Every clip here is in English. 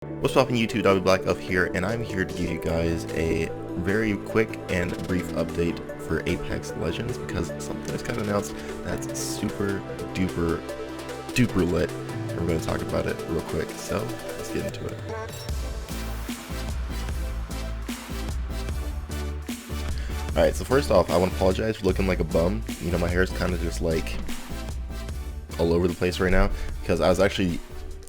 What's poppin' YouTube, Black up here, and I'm here to give you guys a very quick and brief update for Apex Legends because something is kind of announced that's super duper lit. We're going to talk about it real quick, so let's get into it. Alright, so first off, I want to apologize for looking like a bum. You know, my hair is kind of just like all over the place right now because I was actually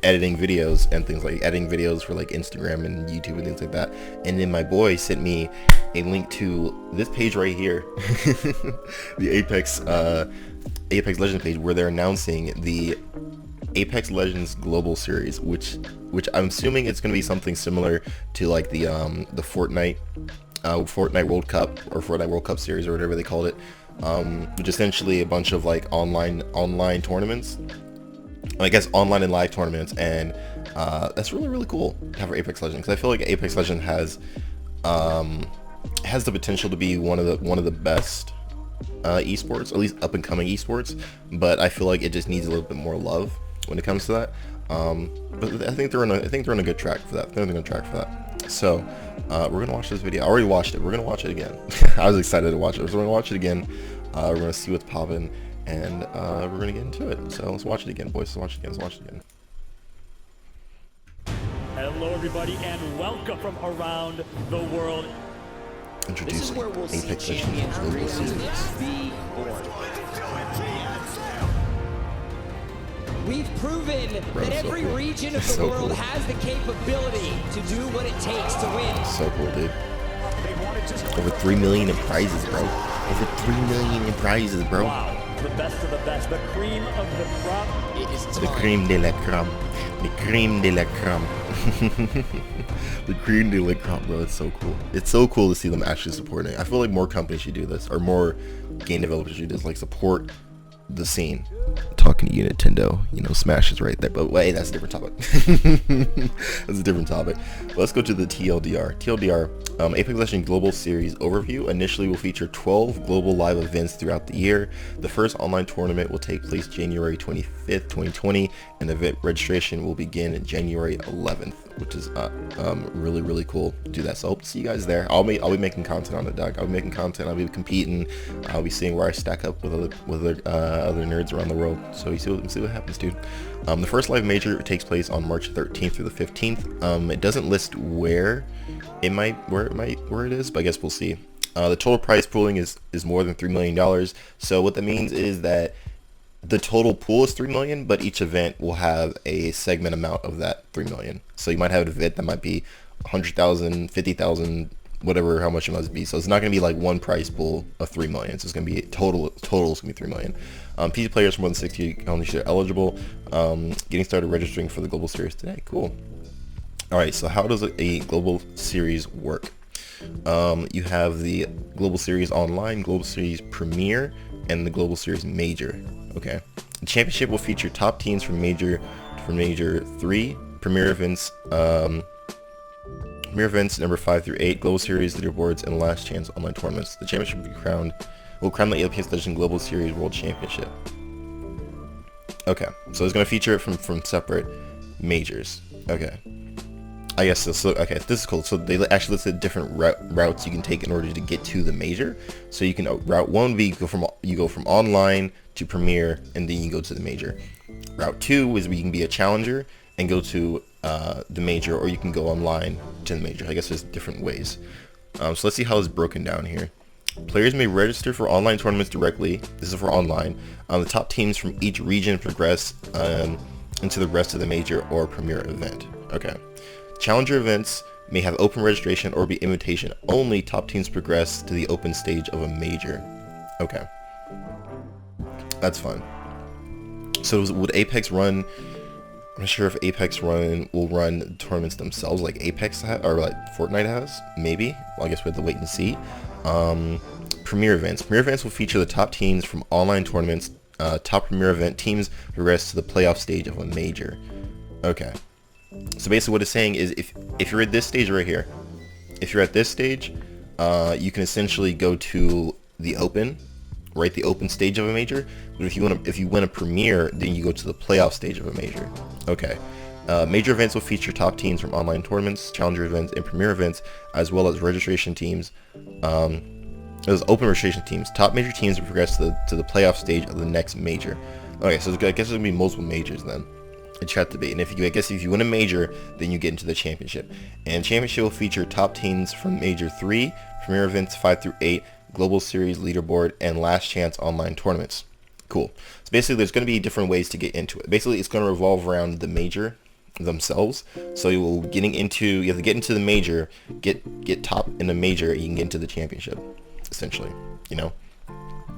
editing videos and things like editing videos for like Instagram and YouTube and things like that, and then my boy sent me a link to this page right here, the Apex Legends page, where they're announcing the Apex Legends Global Series, which I'm assuming it's going to be something similar to like the Fortnite World Cup or Fortnite World Cup Series or whatever they called it, which is essentially a bunch of like online tournaments. I guess online and live tournaments, and that's really cool to have for Apex Legends, because I feel like Apex Legends has the potential to be one of the best esports, at least up and coming esports, but I feel like it just needs a little bit more love when it comes to that. But I think they're on a good track for that. They're on a good track for that. So we're gonna watch this video. I already watched it. We're gonna watch it again. I was excited to watch it, so we're gonna watch it again. We're gonna see what's popping, and we're gonna get into it. So let's watch it again, boys. Let's watch it again. Let's watch it again. Hello, everybody, and welcome from around the world. Introducing Apex Legends Global Series. We've proven that every region of the world has the capability to do what it takes to win. So cool, dude. Over 3 million in prizes, bro. Over 3 million in prizes, bro. Wow, the best of the best, the cream of the crop. It is the cream de la creme. The cream de la creme. The cream de la creme, bro. It's so cool. It's so cool to see them actually supporting it. I feel like more companies should do this, or more game developers should do this, like support the scene. Talking to you, Nintendo, you know, Smash is right there, but wait, that's a different topic. That's a different topic. But let's go to the TLDR. Apex Legends Global Series Overview initially will feature 12 global live events throughout the year. The first online tournament will take place January 25th, 2020, and event registration will begin January 11th, which is really cool to do that. So I hope to see you guys there. I'll be making content on it, Doug. I'll be making content. I'll be competing. I'll be seeing where I stack up with other nerds around the world. So you see what happens, dude. The first live major takes place on March 13th through the 15th. It doesn't list where it is, but I guess we'll see. The total prize pooling is more than $3 million. So what that means is that the total pool is $3 million, but each event will have a segment amount of that $3 million. So you might have an event that might be 100,000, 50,000, whatever, how much it must be. So it's not going to be like one prize pool of $3 million. So it's going to be total is going to be $3 million. PC players from more than 60 countries are eligible. Getting started registering for the global series today. Cool. All right. So how does a global series work? You have the global series online, global series premier, and the global series major. Okay. The championship will feature top teams from major 3, premier events number 5 through 8, global series leaderboards, and last chance online tournaments. The championship will crown the Apex Legends Global Series World Championship. Okay, so it's going to feature it from separate majors. Okay, I guess so. Okay, this is cool. So they actually listed different routes you can take in order to get to the major. So you can route 1 be you go from online to premier, and then you go to the major. Route 2 is where you can be a challenger and go to the major, or you can go online to the major. I guess there's different ways. So let's see how it's broken down here. Players may register for online tournaments directly. This is for online. The top teams from each region progress into the rest of the major or premier event. Okay. Challenger events may have open registration or be invitation only. Top teams progress to the open stage of a major. Okay. That's fun. So would Apex run? I'm not sure if Apex will run tournaments themselves like Apex or like Fortnite has. Maybe. Well, I guess we have to wait and see. Premier events. Premier events will feature the top teams from online tournaments. Top premier event teams progress to the playoff stage of a major. Okay. So basically what it's saying is if you're at this stage right here, if you're at this stage, you can essentially go to the open, right? The open stage of a major. But if you win a premier, then you go to the playoff stage of a major. Okay. Major events will feature top teams from online tournaments, challenger events, and premier events, as well as registration teams. As open registration teams. Top major teams will progress to the playoff stage of the next major. Okay, so I guess there's gonna be multiple majors then. It have to be, and if you win a major, then you get into the championship. And championship will feature top teams from Major 3, premier events 5 through 8, Global Series leaderboard, and last chance online tournaments. Cool. So basically, there's going to be different ways to get into it. Basically, it's going to revolve around the major themselves. So you have to get into the major, get top in the major, you can get into the championship. Essentially, you know,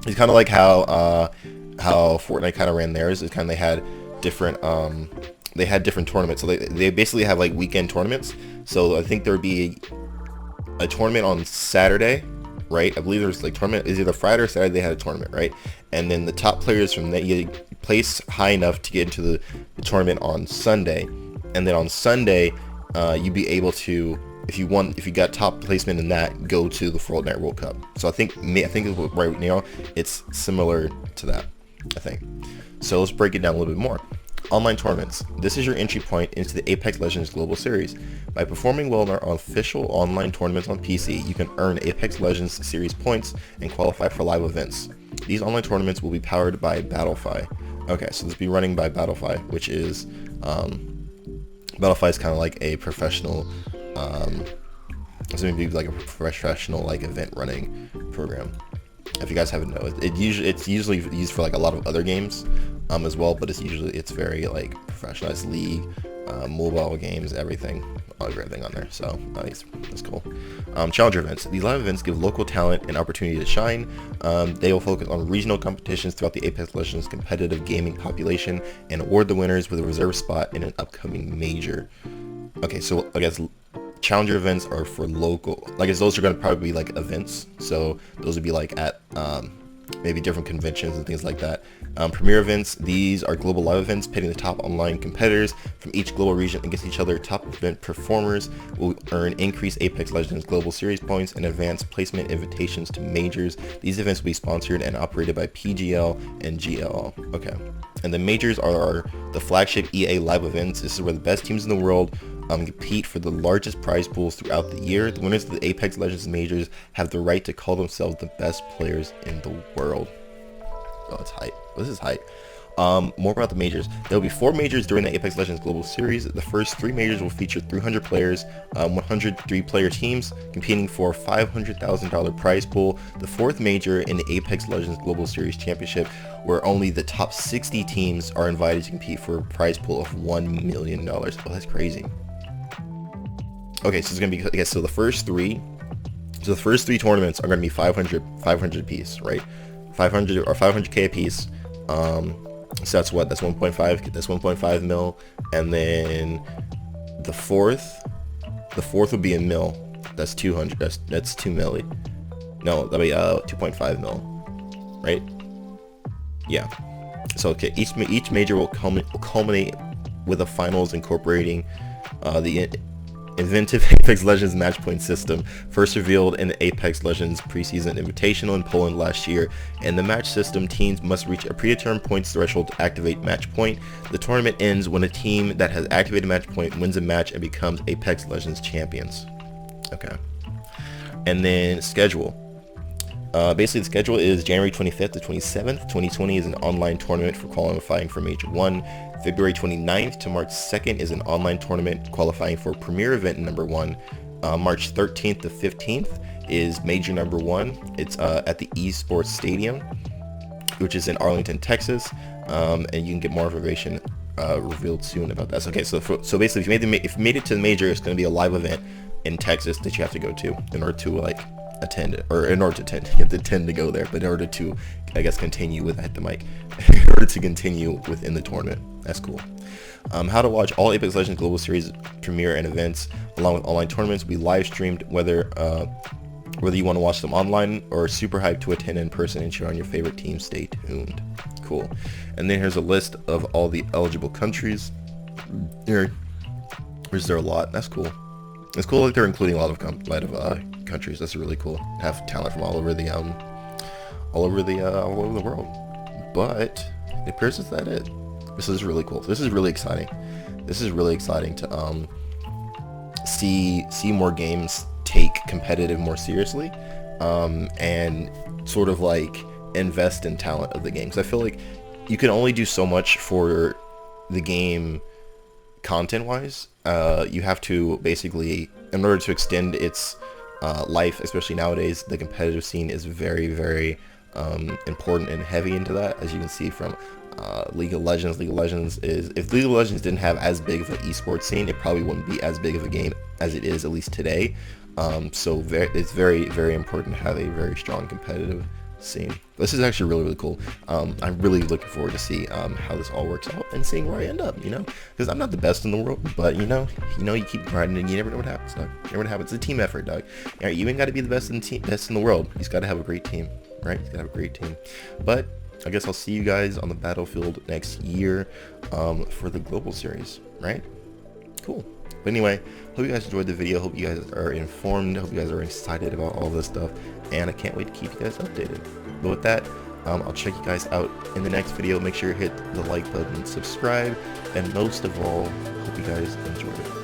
it's kind of like how Fortnite kind of ran theirs. It's kind of they had different tournaments. So they basically have like weekend tournaments. So I think there would be a tournament on Saturday, right? I believe there's like tournament is either Friday or Saturday. They had a tournament, right? And then the top players from that, you place high enough to get into the tournament on Sunday, and then on Sunday you'd be able to, if you got top placement in that, go to the Fortnite World Cup. So I think right now it's similar to that, I think. So let's break it down a little bit more. Online tournaments. This is your entry point into the Apex Legends Global Series. By performing well in our official online tournaments on PC, you can earn Apex Legends Series points and qualify for live events. These online tournaments will be powered by Battlefy. Okay, so this will be running by Battlefy, which is Battlefy is kind of like a professional. It's going to be like a professional like event running program. If you guys haven't known, it's usually used for like a lot of other games as well, but it's very like professionalized league, mobile games, everything on there. So nice, that's cool. Challenger events. These live events give local talent an opportunity to shine. They will focus on regional competitions throughout the Apex Legends competitive gaming population and award the winners with a reserve spot in an upcoming major. Okay, so I guess challenger events are for local. I guess those are going to probably be like events. So those would be like at maybe different conventions and things like that. Premier events, these are global live events pitting the top online competitors from each global region against each other. Top event performers will earn increased Apex Legends Global Series points and advanced placement invitations to majors. These events will be sponsored and operated by PGL and GL. Okay. And the majors are the flagship EA live events. This is where the best teams in the world compete for the largest prize pools throughout the year. The winners of the Apex Legends majors have the right to call themselves the best players in the world. Oh, that's hype. This is hype. More about the majors. There will be 4 majors during the Apex Legends Global Series. The first 3 majors will feature 300 players, 103 player teams competing for a $500,000 prize pool. The 4th major in the Apex Legends Global Series Championship, where only the top 60 teams are invited to compete for a prize pool of $1 million. Oh, that's crazy. Okay, so it's gonna be, I guess, so the first three tournaments are gonna be 500 piece, right? 500 or 500k a piece. So that's 1.5 mil, and then the fourth would be a mil. That's 200. That's 2 milli. No, that'll be 2.5 mil, right? Yeah. So okay, each major will culminate with a finals incorporating the inventive Apex Legends match point system, first revealed in the Apex Legends preseason invitational in Poland last year. In the match system, teams must reach a predetermined points threshold to activate match point. The tournament ends when a team that has activated match point wins a match and becomes Apex Legends champions. Okay. And then schedule. Basically, the schedule is January 25th to 27th. 2020 is an online tournament for qualifying for Major 1. February 29th to March 2nd is an online tournament qualifying for Premier Event number 1. March 13th to 15th is Major number 1. It's at the Esports Stadium, which is in Arlington, Texas. And you can get more information revealed soon about that. So, okay, so basically, if you made it to the Major, it's going to be a live event in Texas that you have to go to in order to like attend it, or in order to attend, you have to attend to go there, but in order to, I guess, continue with, I hit the mic, in order to continue within the tournament. That's cool. How to watch all Apex Legends Global Series premiere and events along with online tournaments will be live streamed, whether you want to watch them online or super hyped to attend in person and cheer on your favorite team. Stay tuned. Cool. And then here's a list of all the eligible countries. There's a lot. That's cool. It's cool that they're including a lot of countries. That's really cool. Have talent from all over the world. But it appears that's it. This is really cool. This is really exciting. this is really exciting to see more games take competitive more seriously, and sort of like invest in talent of the game. Because I feel like you can only do so much for the game content wise. You have to basically, in order to extend its life, especially nowadays, the competitive scene is very, very important and heavy into that, as you can see from League of Legends. League of Legends is, if League of Legends didn't have as big of an esports scene, it probably wouldn't be as big of a game as it is, at least today. So it's very, very important to have a very strong competitive scene. This is actually really, really cool. I'm really looking forward to see how this all works out and seeing where I end up, you know, because I'm not the best in the world, but you you keep grinding and you never know what happens, dog. You never know what happens. It's a team effort, dog. You ain't got to be the best in the world. You just got to have a great team, right? You got to have a great team. But I guess I'll see you guys on the battlefield next year for the global series, right? Cool. But anyway, hope you guys enjoyed the video. Hope you guys are informed. Hope you guys are excited about all this stuff, and I can't wait to keep you guys updated. But with that, I'll check you guys out in the next video. Make sure you hit the like button, subscribe, and most of all, hope you guys enjoyed it.